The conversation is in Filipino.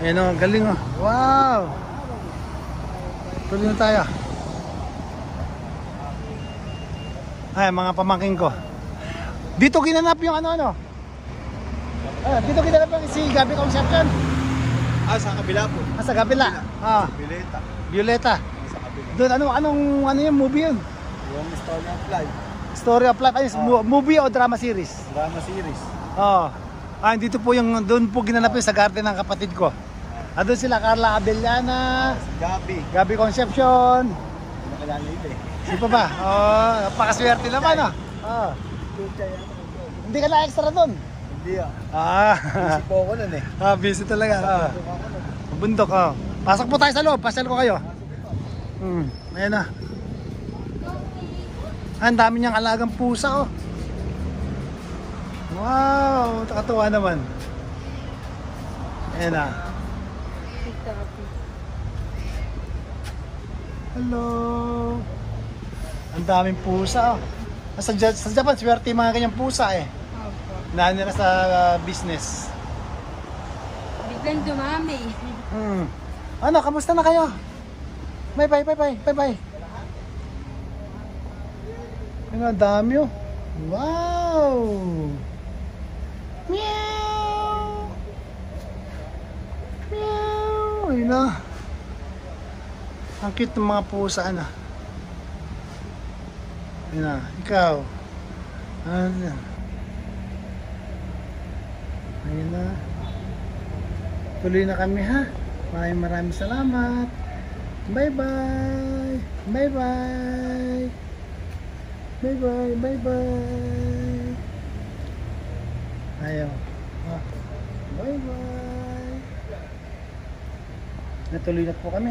Ayan o, galing o. Wow! Tuloy na tayo. Ay, mga pamangking ko. Dito ginanap yung ano. Dito ginanap yung si Gabi Concepcion. Sa kabila po. Sa kabila. Violeta. Violeta. Sa kabila. Doon, ano yung movie yun? Yung Story of Life. Story of Life. Ay, movie o drama series? Drama series. Dito po yung, doon po ginanap yung sa garden ng kapatid ko. Doon sila Carla Abellana, Gabi. Gabi Concepcion. Hindi nakilala ito eh. Di pa ba? Napakaswerte naman Hindi ka na extra doon? Hindi Busy po ako nun eh. Busy talaga. Bundok Pasok po tayo sa loob, pasyal ko kayo. Ayan na. Ang dami niyang alagang pusa Wow, nakatuwa naman. Ayan na. Hello. Ang daming pusa Sa Japan, swerte yung mga ganyang pusa Naan nila sa business. Biglang dumami. Ano, kamusta na kayo? Bye-bye. Ang dami Wow! Meow! Meow! Ayun na. Ang cute ng mga pusa Ayun na, ikaw. Ayun na. Tuloy na kami Maraming salamat. Bye-bye. Bye-bye. Ayaw. Bye-bye. Natuloy na po kami